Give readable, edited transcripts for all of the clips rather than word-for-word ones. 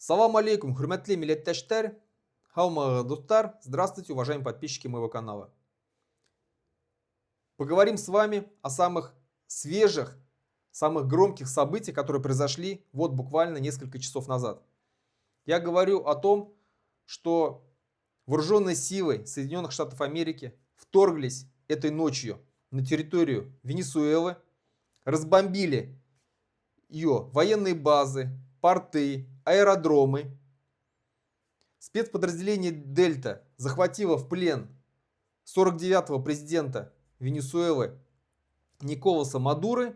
Салам алейкум, хурматле милләттәштәр, хаумага достар, здравствуйте, уважаемые подписчики моего канала. Поговорим с вами о самых свежих, самых громких событиях, которые произошли вот буквально несколько часов назад. Я говорю о том, что вооруженные силы Соединенных Штатов Америки вторглись этой ночью на территорию Венесуэлы, разбомбили ее военные базы, порты, аэродромы. Спецподразделение «Дельта» захватило в плен 49-го президента Венесуэлы Николаса Мадуры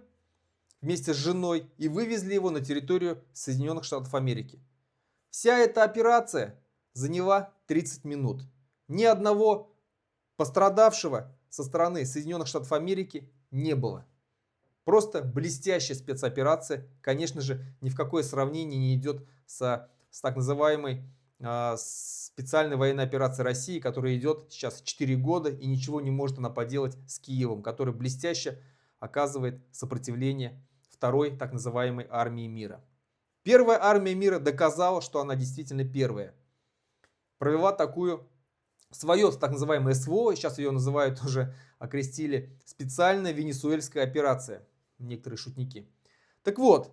вместе с женой и вывезли его на территорию Соединенных Штатов Америки. Вся эта операция заняла 30 минут. Ни одного пострадавшего со стороны Соединенных Штатов Америки не было. Просто блестящая спецоперация, конечно же, ни в какое сравнение не идет с так называемой специальной военной операцией России, которая идет сейчас 4 года и ничего не может она поделать с Киевом, который блестяще оказывает сопротивление второй так называемой армии мира. Первая армия мира доказала, что она действительно первая. Провела такую свое так называемое СВО, сейчас ее называют уже, окрестили, специальная венесуэльская операция. Некоторые шутники. Так вот,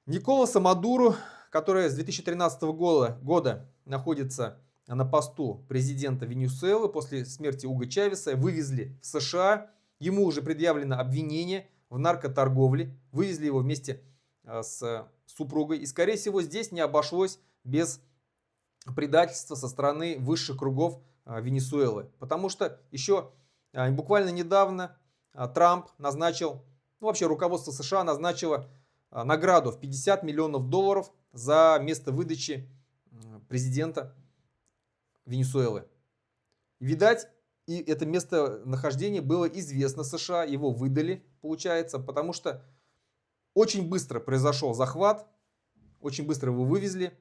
Николаса Мадуру, который с 2013 года находится на посту президента Венесуэлы после смерти Уго Чавеса, вывезли в США. Ему уже предъявлено обвинение в наркоторговле. Вывезли его вместе с супругой. И, скорее всего, здесь не обошлось без предательства со стороны высших кругов Венесуэлы. Потому что еще буквально недавно Трамп назначил, вообще руководство США назначило награду в $50 миллионов за место выдачи президента Венесуэлы. Видать, и это местонахождение было известно США, его выдали, получается, потому что очень быстро произошел захват, очень быстро его вывезли,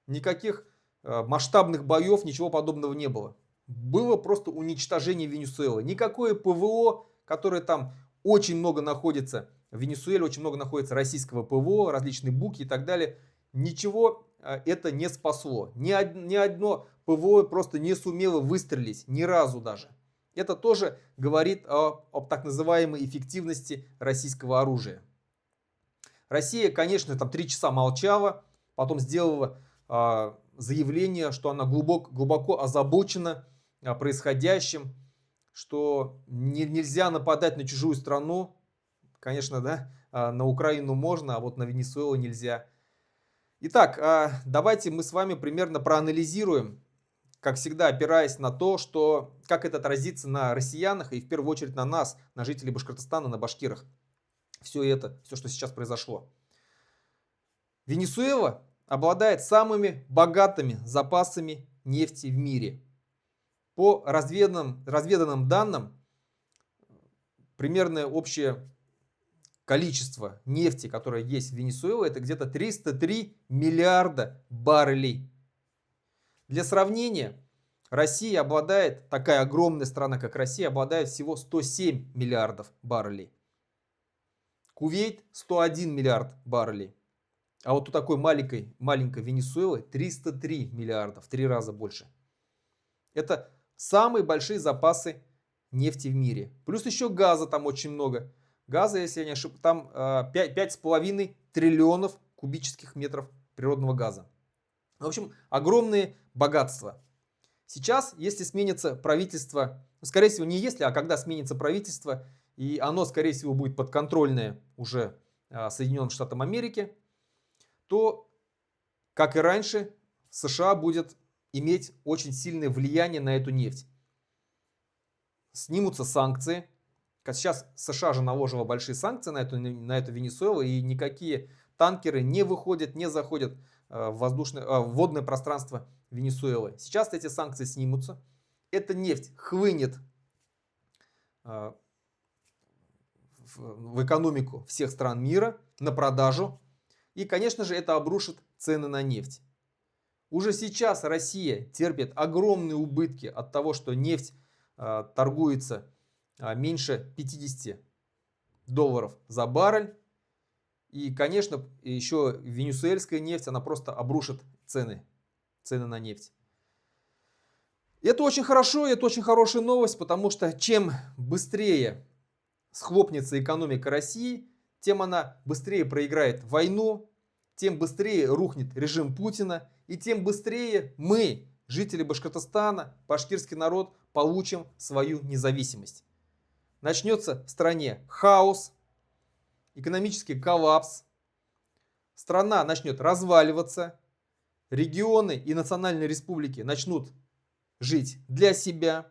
никаких масштабных боев, ничего подобного не было. Было просто уничтожение Венесуэлы. Никакое ПВО, которое там очень много находится, в Венесуэле очень много находится российского ПВО, различные буки и так далее. Ничего это не спасло. Ни одно ПВО просто не сумело выстрелить, ни разу даже. Это тоже говорит об так называемой эффективности российского оружия. Россия, конечно, там 3 часа молчала, потом сделала заявление, что она глубоко озабочена происходящим, что нельзя нападать на чужую страну. Конечно, да, на Украину можно, а вот на Венесуэлу нельзя. Итак, давайте мы с вами примерно проанализируем, как всегда, опираясь на то, как это отразится на россиянах и в первую очередь на нас, на жителей Башкортостана, на башкирах. Все, что сейчас произошло. Венесуэла обладает самыми богатыми запасами нефти в мире. По разведанным данным, примерное общее количество нефти, которое есть в Венесуэле, это где-то 303 миллиарда баррелей. Для сравнения, Россия обладает, такая огромная страна, как Россия, обладает всего 107 миллиардов баррелей. Кувейт 101 миллиард баррелей. А вот у такой маленькой Венесуэлы 303 миллиарда, в 3 раза больше. Это самые большие запасы нефти в мире. Плюс еще газа там очень много. Газа, если я не ошибаюсь, там 5,5 триллионов кубических метров природного газа. В общем, огромные богатства. Сейчас, если сменится правительство, скорее всего не если, а когда сменится правительство, и оно, скорее всего, будет подконтрольное уже Соединенным Штатам Америки, то, как и раньше, США будет иметь очень сильное влияние на эту нефть. Снимутся санкции. Сейчас США же наложила большие санкции на эту Венесуэлу, и никакие танкеры не выходят, не заходят в водное пространство Венесуэлы. Сейчас эти санкции снимутся. Эта нефть хлынет в экономику всех стран мира на продажу. И, конечно же, это обрушит цены на нефть. Уже сейчас Россия терпит огромные убытки от того, что нефть торгуется меньше $50 за баррель. И, конечно, еще венесуэльская нефть, она просто обрушит цены на нефть. И это очень хорошо, и это очень хорошая новость, потому что чем быстрее схлопнется экономика России, тем она быстрее проиграет войну, тем быстрее рухнет режим Путина, и тем быстрее мы, жители Башкортостана, башкирский народ, получим свою независимость. Начнется в стране хаос, экономический коллапс, страна начнет разваливаться, регионы и национальные республики начнут жить для себя,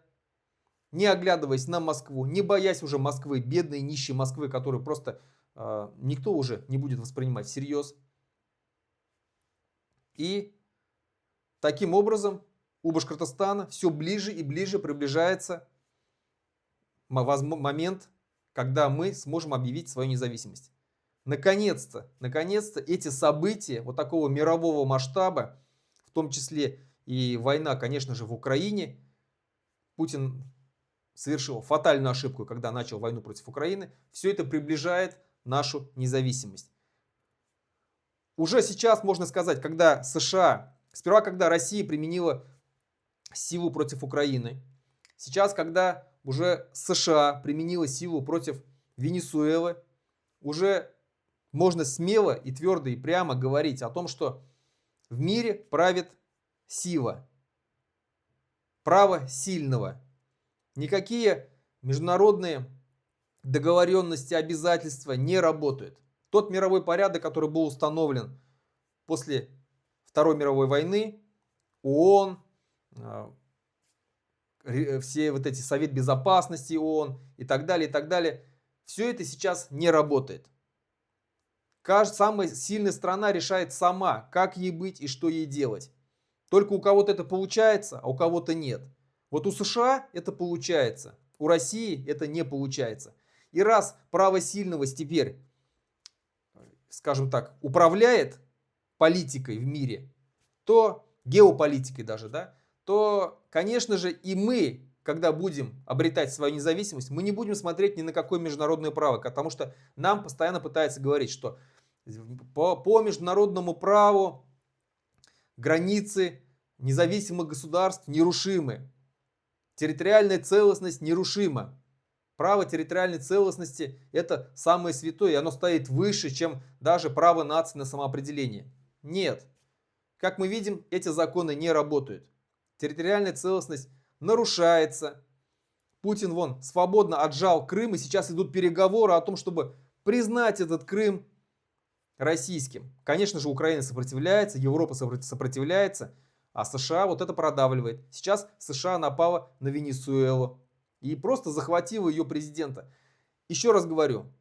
не оглядываясь на Москву, не боясь уже Москвы, бедной, нищей Москвы, которую просто никто уже не будет воспринимать всерьез. И таким образом у Башкортостана все ближе и ближе приближается момент, когда мы сможем объявить свою независимость. Наконец-то эти события вот такого мирового масштаба, в том числе и война, конечно же, в Украине, Путин совершил фатальную ошибку, когда начал войну против Украины, все это приближает нашу независимость. Уже сейчас можно сказать, когда сперва когда Россия применила силу против Украины, сейчас когда уже США применила силу против Венесуэлы, уже можно смело и твердо и прямо говорить о том, что в мире правит сила, право сильного. Никакие международные договоренности, обязательства не работают. Тот мировой порядок, который был установлен после Второй мировой войны, ООН, все вот эти Совет Безопасности ООН и так далее, все это сейчас не работает. Самая сильная страна решает сама, как ей быть и что ей делать. Только у кого-то это получается, а у кого-то нет. Вот у США это получается, у России это не получается. И раз право сильного теперь, скажем так, управляет политикой в мире, то геополитикой даже, да, то, конечно же, и мы, когда будем обретать свою независимость, мы не будем смотреть ни на какое международное право, потому что нам постоянно пытаются говорить, что по международному праву границы независимых государств нерушимы, территориальная целостность нерушима. Право территориальной целостности – это самое святое, и оно стоит выше, чем даже право нации на самоопределение. Нет. Как мы видим, эти законы не работают. Территориальная целостность нарушается. Путин вон свободно отжал Крым, и сейчас идут переговоры о том, чтобы признать этот Крым российским. Конечно же, Украина сопротивляется, Европа сопротивляется, а США вот это продавливает. Сейчас США напала на Венесуэлу и просто захватила ее президента. Еще раз говорю,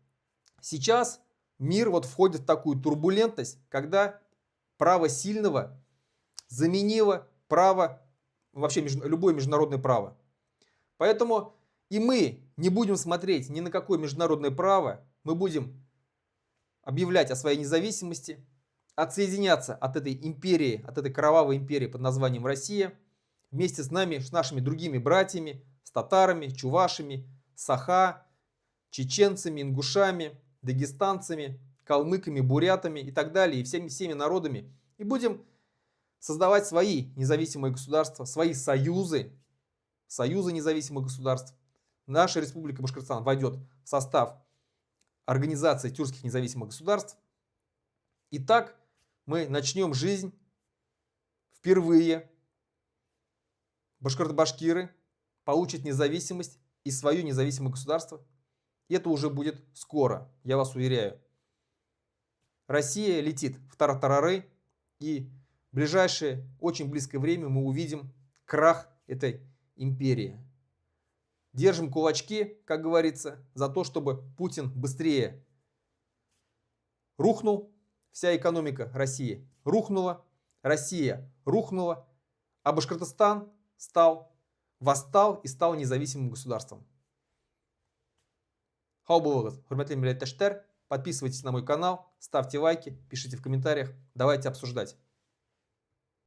сейчас мир вот входит в такую турбулентность, когда право сильного заменило право, вообще любое международное право. Поэтому и мы не будем смотреть ни на какое международное право, мы будем объявлять о своей независимости, отсоединяться от этой империи, от этой кровавой империи под названием Россия, вместе с нами, с нашими другими братьями, с татарами, чувашами, саха, чеченцами, ингушами, дагестанцами, калмыками, бурятами и так далее, и всеми народами. И будем создавать свои независимые государства, свои союзы независимых государств. Наша Республика Башкортостан войдет в состав Организации тюркских независимых государств. И так мы начнем жизнь впервые. Башкиры получат независимость и свое независимое государство. И это уже будет скоро, я вас уверяю. Россия летит в тартарары, и в ближайшее, очень близкое время мы увидим крах этой империи. Держим кулачки, как говорится, за то, чтобы Путин быстрее рухнул. Вся экономика России рухнула, Россия рухнула, а Башкортостан восстал и стал независимым государством. Хау болыңыз, хурматлы милләттәшләр, подписывайтесь на мой канал, ставьте лайки, пишите в комментариях, давайте обсуждать.